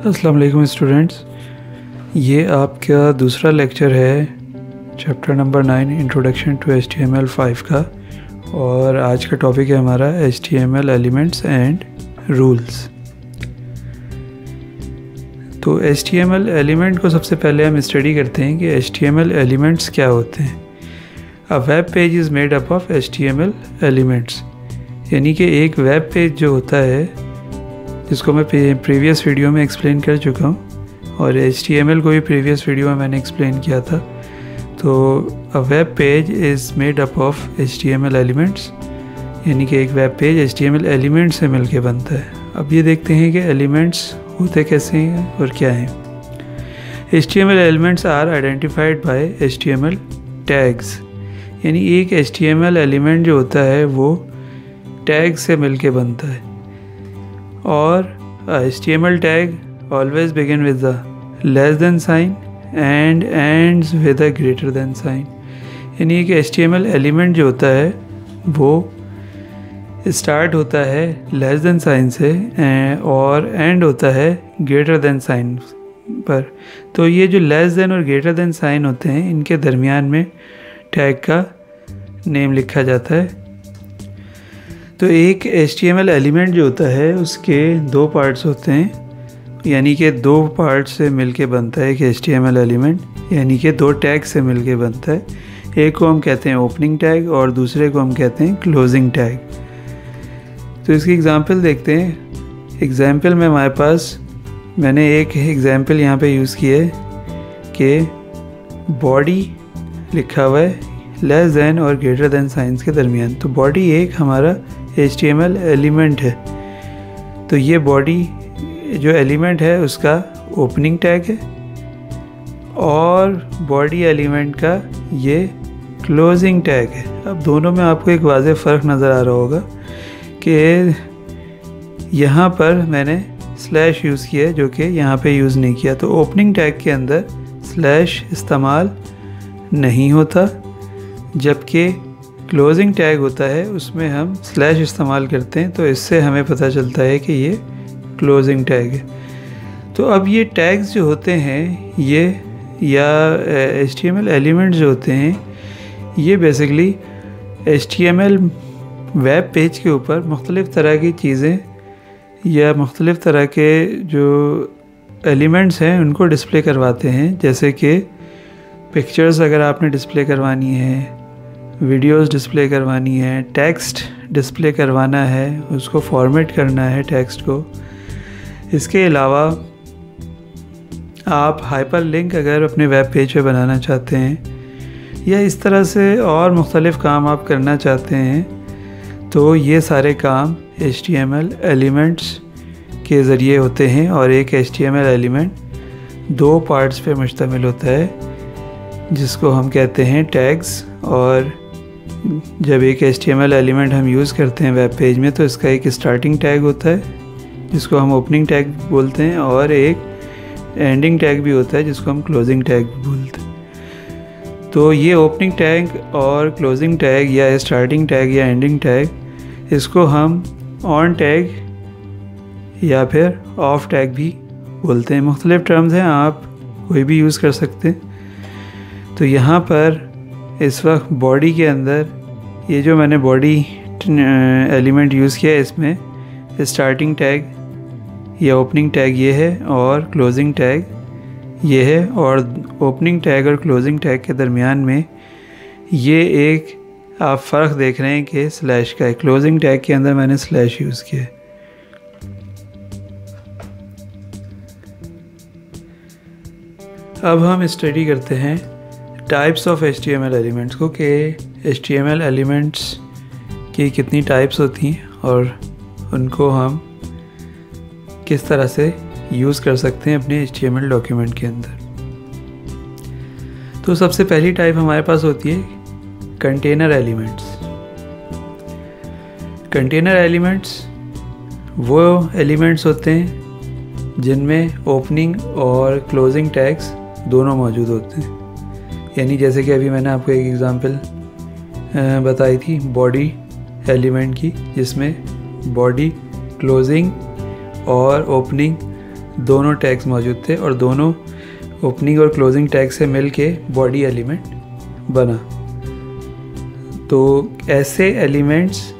अस्सलाम वालेकुम स्टूडेंट्स, ये आपका दूसरा लेक्चर है chapter number 9 introduction to HTML5 का। और आज का टॉपिक है हमारा HTML एलिमेंट्स एंड रूल्स। तो HTML एलिमेंट को सबसे पहले हम स्टडी करते हैं कि HTML एलिमेंट्स क्या होते हैं। A web page is made up of HTML elements, यानी कि एक वेब पेज जो होता है, जिसको मैं प्रीवियस वीडियो में एक्सप्लेन कर चुका हूँ, और HTML को भी प्रीवियस वीडियो में मैंने एक्सप्लेन किया था। तो a web page is made up of HTML elements, यानी कि एक वेब पेज HTML एलिमेंट्स से मिलके बनता है। अब ये देखते हैं कि एलिमेंट्स होते कैसे हैं और क्या हैं। HTML elements are identified by HTML tags, यानी एक HTML एलिमेंट जो होता है वो टैग से मिलके बनता है। और HTML tag always begin with the less than sign and ends with a greater than sign, यानी एक HTML एलिमेंट जो होता है वो स्टार्ट होता है लेस देन साइन से और एंड होता है ग्रेटर देन साइन पर। तो ये जो लेस देन और ग्रेटर देन साइन होते हैं, इनके दरमियान में टैग का नेम लिखा जाता है। तो एक HTML एलिमेंट जो होता है उसके दो पार्ट्स होते हैं, यानी कि दो पार्ट से मिलके बनता है एक HTML एलिमेंट, यानी कि दो टैग से मिलके बनता है। एक को हम कहते हैं ओपनिंग टैग और दूसरे को हम कहते हैं क्लोजिंग टैग। तो इसकी एग्जांपल देखते हैं। एग्जांपल में हमारे पास मैंने एक एग्जांपल यहाँ पे यूज़ किया है कि बॉडी लिखा हुआ है लेस देन और ग्रेटर देन साइंस के दरमियान। तो बॉडी एक हमारा HTML एलिमेंट है। तो ये बॉडी जो एलिमेंट है उसका ओपनिंग टैग है और बॉडी एलिमेंट का ये क्लोजिंग टैग है। अब दोनों में आपको एक वाज़ेह फ़र्क नज़र आ रहा होगा कि यहाँ पर मैंने स्लैश यूज़ किया है, जो कि यहाँ पे यूज़ नहीं किया। तो ओपनिंग टैग के अंदर स्लैश इस्तेमाल नहीं होता, जबकि क्लोजिंग टैग होता है उसमें हम स्लैश इस्तेमाल करते हैं। तो इससे हमें पता चलता है कि ये क्लोजिंग टैग है। तो अब ये टैग्स जो होते हैं ये या HTML एलिमेंट्स जो होते हैं, ये बेसिकली HTML वेब पेज के ऊपर मुख्तलिफ़ तरह की चीज़ें या मुख्तलिफ़ तरह के जो एलिमेंट्स हैं उनको डिस्प्ले करवाते हैं। जैसे कि पिक्चर्स अगर आपने डिस्प्ले करवानी है, वीडियोस डिस्प्ले करवानी है, टेक्स्ट डिस्प्ले करवाना है, उसको फॉर्मेट करना है टेक्स्ट को। इसके अलावा आप हाइपर लिंक अगर अपने वेब पेज पे बनाना चाहते हैं या इस तरह से और मुख्तलिफ़ काम आप करना चाहते हैं, तो ये सारे काम HTML एलिमेंट्स के ज़रिए होते हैं। और एक HTML एलिमेंट दो पार्ट्स पे मुश्तमिल होता है, जिसको हम कहते हैं टैग्स। और जब एक HTML एलिमेंट हम यूज़ करते हैं वेब पेज में, तो इसका एक स्टार्टिंग टैग होता है जिसको हम ओपनिंग टैग बोलते हैं, और एक एंडिंग टैग भी होता है जिसको हम क्लोजिंग टैग बोलते हैं। तो ये ओपनिंग टैग और क्लोजिंग टैग या स्टार्टिंग टैग या एंडिंग टैग, इसको हम ऑन टैग या फिर ऑफ टैग भी बोलते हैं। मुख्तलिफ़ टर्म्स हैं, आप कोई भी यूज़ कर सकते हैं। तो यहाँ पर इस वक्त बॉडी के अंदर ये जो मैंने बॉडी एलिमेंट यूज़ किया है, इसमें स्टार्टिंग टैग या ओपनिंग टैग ये है और क्लोजिंग टैग ये है। और ओपनिंग टैग और क्लोजिंग टैग के दरमियान में ये एक आप फ़र्क देख रहे हैं कि स्लैश का है। क्लोजिंग टैग के अंदर मैंने स्लैश यूज़ किया है। अब हम स्टडी करते हैं टाइप्स ऑफ HTML एलिमेंट्स को, कि HTML एलिमेंट्स की कितनी टाइप्स होती हैं और उनको हम किस तरह से यूज़ कर सकते हैं अपने HTML डॉक्यूमेंट के अंदर। तो सबसे पहली टाइप हमारे पास होती है कंटेनर एलिमेंट्स। कंटेनर एलिमेंट्स वो एलिमेंट्स होते हैं जिनमें ओपनिंग और क्लोजिंग टैग्स दोनों मौजूद होते हैं। यानी जैसे कि अभी मैंने आपको एक एग्ज़ाम्पल बताई थी बॉडी एलिमेंट की, जिसमें बॉडी, क्लोजिंग और ओपनिंग दोनों टैग्स मौजूद थे और दोनों ओपनिंग और क्लोजिंग टैग से मिल के बॉडी एलिमेंट बना। तो ऐसे एलिमेंट्स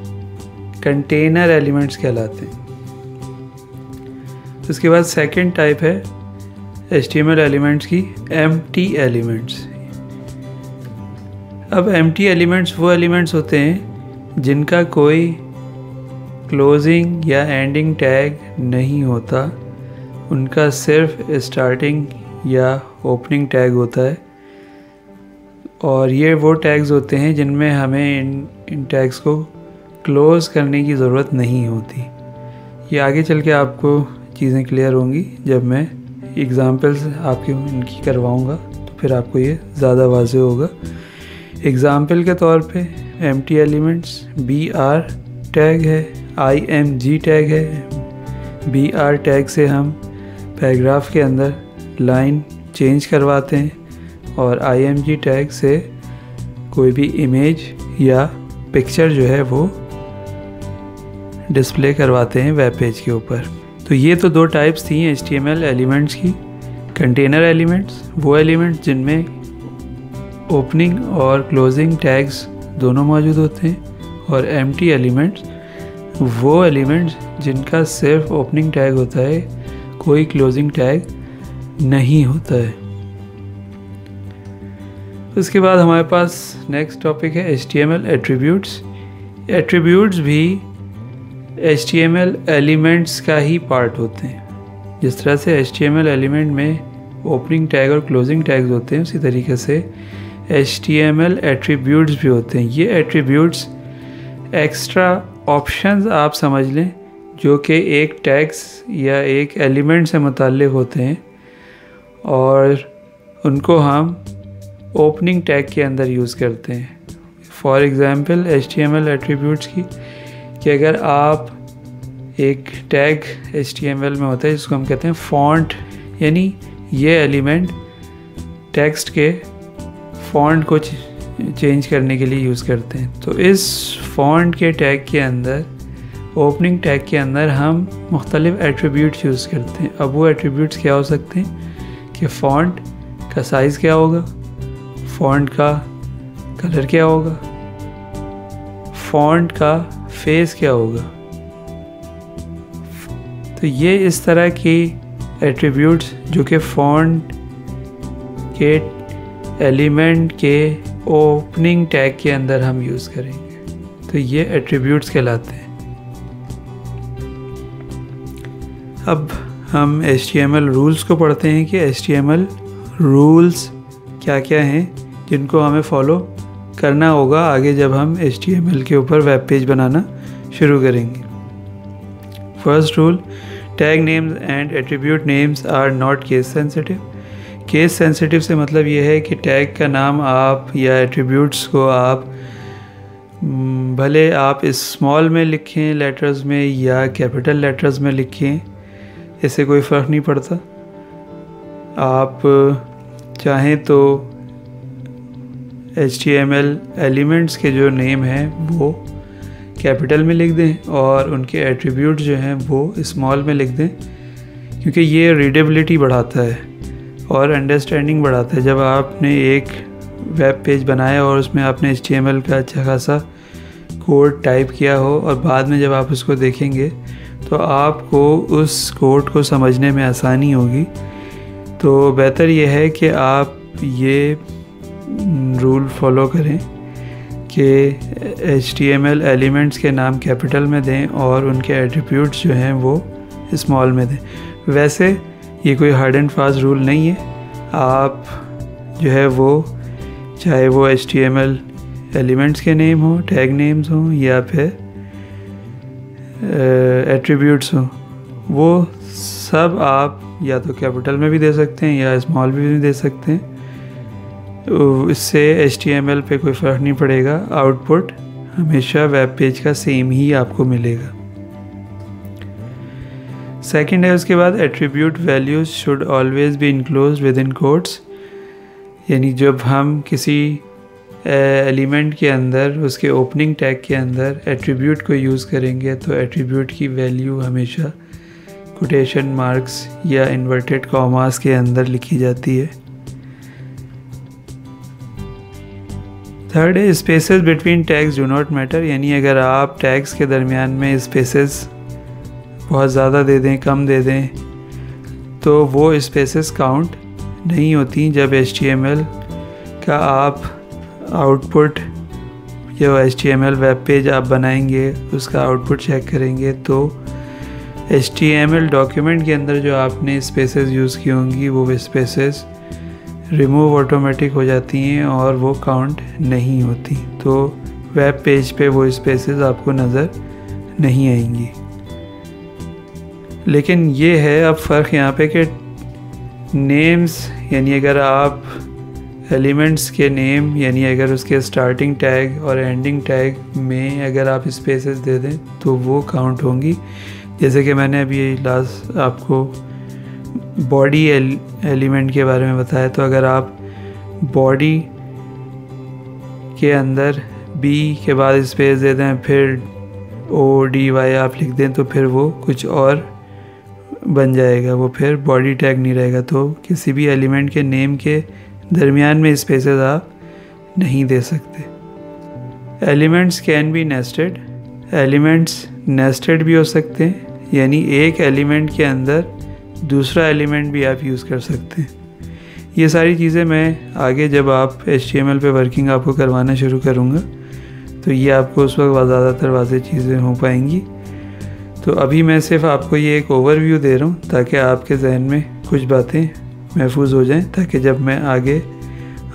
कंटेनर एलिमेंट्स कहलाते हैं। उसके बाद सेकंड टाइप है HTML एलिमेंट्स की एम्प्टी एलिमेंट्स। अब एम्प्टी एलिमेंट्स वो एलिमेंट्स होते हैं जिनका कोई क्लोजिंग या एंडिंग टैग नहीं होता, उनका सिर्फ स्टार्टिंग या ओपनिंग टैग होता है। और ये वो टैग्स होते हैं जिनमें हमें इन टैग्स को क्लोज़ करने की ज़रूरत नहीं होती। ये आगे चल के आपको चीज़ें क्लियर होंगी जब मैं एग्ज़ाम्पल्स आपके इनकी करवाऊँगा, तो फिर आपको ये ज़्यादा वाज़ेह होगा। एग्ज़ाम्पल के तौर पे एम्प्टी एलिमेंट्स BR टैग है, IMG टैग है। BR टैग से हम पैराग्राफ के अंदर लाइन चेंज करवाते हैं और IMG टैग से कोई भी इमेज या पिक्चर जो है वो डिस्प्ले करवाते हैं वेब पेज के ऊपर। तो ये तो दो टाइप्स थी HTML एलिमेंट्स की। कंटेनर एलिमेंट्स वो एलिमेंट्स जिनमें ओपनिंग और क्लोजिंग टैग्स दोनों मौजूद होते हैं, और एम्प्टी एलिमेंट्स वो एलिमेंट्स जिनका सिर्फ ओपनिंग टैग होता है, कोई क्लोजिंग टैग नहीं होता है। उसके बाद हमारे पास नेक्स्ट टॉपिक है HTML एट्रीब्यूट्स। एट्रीब्यूट्स भी HTML एलिमेंट्स का ही पार्ट होते हैं। जिस तरह से HTML एलिमेंट में ओपनिंग टैग और क्लोजिंग टैग्स होते हैं, उसी तरीके से HTML एट्रीब्यूट्स भी होते हैं। ये एट्रीब्यूट्स एक्स्ट्रा ऑप्शंस आप समझ लें जो कि एक टैग्स या एक एलिमेंट से मुताल्लिक़ होते हैं, और उनको हम ओपनिंग टैग के अंदर यूज़ करते हैं। फॉर एग्ज़ाम्पल HTML एट्रीब्यूट्स की, कि अगर आप एक टैग HTML में होता है जिसको हम कहते हैं फॉन्ट, यानी ये एलिमेंट टेक्स्ट के फॉन्ट को चेंज करने के लिए यूज़ करते हैं। तो इस फॉन्ट के टैग के अंदर, ओपनिंग टैग के अंदर हम मुख्तलिफ एट्रीब्यूट्स यूज़ करते हैं। अब वो एट्रीब्यूट्स क्या हो सकते हैं कि फ़ॉन्ट का साइज़ क्या होगा, फ़ॉन्ट का कलर क्या होगा, फ़ॉन्ट का फेस क्या होगा। तो ये इस तरह की एट्रीब्यूट्स जो कि फ़ॉन्ट के एलिमेंट के ओपनिंग टैग के अंदर हम यूज़ करेंगे, तो ये एट्रीब्यूट्स कहलाते हैं। अब हम HTML रूल्स को पढ़ते हैं कि HTML रूल्स क्या क्या हैं जिनको हमें फॉलो करना होगा आगे जब हम HTML के ऊपर वेब पेज बनाना शुरू करेंगे। First rule, tag names and attribute names are not case sensitive. Case sensitive से मतलब ये है कि टैग का नाम आप या एट्रीब्यूट्स को आप भले आप स्मॉल में लिखें लेटर्स में या कैपिटल लेटर्स में लिखें, इससे कोई फ़र्क नहीं पड़ता। आप चाहें तो HTML एलिमेंट्स के जो नेम हैं वो कैपिटल में लिख दें और उनके एट्रीब्यूट जो हैं वो स्मॉल में लिख दें, क्योंकि ये रीडेबिलिटी बढ़ाता है और अंडरस्टैंडिंग बढ़ाता है। जब आपने एक वेब पेज बनाया और उसमें आपने HTML का अच्छा खासा कोड टाइप किया हो और बाद में जब आप उसको देखेंगे तो आपको उस कोड को समझने में आसानी होगी। तो बेहतर यह है कि आप ये रूल फॉलो करें कि HTML एलिमेंट्स के नाम कैपिटल में दें और उनके एट्रीब्यूट्स जो हैं वो स्मॉल में दें। वैसे ये कोई हार्ड एंड फास्ट रूल नहीं है, आप जो है वो चाहे वो HTML एलिमेंट्स के नेम हो, टैग नेम्स हों या फिर एट्रीब्यूट्स हों, वो सब आप या तो कैपिटल में भी दे सकते हैं या स्मॉल भी दे सकते हैं। इससे HTML पे कोई फ़र्क नहीं पड़ेगा, आउटपुट हमेशा वेब पेज का सेम ही आपको मिलेगा। सेकंड है उसके बाद attribute values should always be enclosed with in quotes, यानी जब हम किसी एलिमेंट के अंदर उसके ओपनिंग टैग के अंदर एट्रीब्यूट को यूज़ करेंगे तो एट्रीब्यूट की वैल्यू हमेशा कोटेशन मार्क्स या इन्वर्टेड कॉमास के अंदर लिखी जाती है। थर्ड है spaces between tags do not matter, यानी अगर आप टैग्स के दरमियान में स्पेसेस बहुत ज़्यादा दे दें, कम दे दें, तो वो स्पेसेस काउंट नहीं होती। जब HTML का आप आउटपुट या HTML वेब पेज आप बनाएंगे, उसका आउटपुट चेक करेंगे, तो HTML डॉक्यूमेंट के अंदर जो आपने स्पेसेस यूज़ की होंगी वो स्पेसेस रिमूव ऑटोमेटिक हो जाती हैं और वो काउंट नहीं होती, तो वेब पेज पे वो स्पेसेस आपको नज़र नहीं आएंगी। लेकिन ये है अब फ़र्क यहाँ पे कि नेम्स, यानी अगर आप एलिमेंट्स के नेम, यानी अगर उसके स्टार्टिंग टैग और एंडिंग टैग में अगर आप स्पेसेस दे दें तो वो काउंट होंगी। जैसे कि मैंने अभी लास्ट आपको बॉडी एलिमेंट के बारे में बताया, तो अगर आप बॉडी के अंदर बी के बाद स्पेस दे दें, फिर ODY आप लिख दें, तो फिर वो कुछ और बन जाएगा, वो फिर बॉडी टैग नहीं रहेगा। तो किसी भी एलिमेंट के नेम के दरमियान में स्पेसेस आप नहीं दे सकते। Elements can be nested, elements nested भी हो सकते हैं, यानी एक एलिमेंट के अंदर दूसरा एलिमेंट भी आप यूज़ कर सकते हैं। ये सारी चीज़ें मैं आगे जब आप HTML पे वर्किंग आपको करवाना शुरू करूँगा तो ये आपको उस वक्त ज़्यादातर वाज़ेह चीज़ें हो पाएंगी। तो अभी मैं सिर्फ आपको ये एक ओवरव्यू दे रहा हूँ ताकि आपके जहन में कुछ बातें महफूज हो जाएं, ताकि जब मैं आगे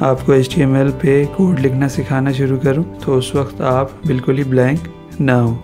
आपको HTML पे कोड लिखना सिखाना शुरू करूँ तो उस वक्त आप बिल्कुल ही ब्लैंक ना हो।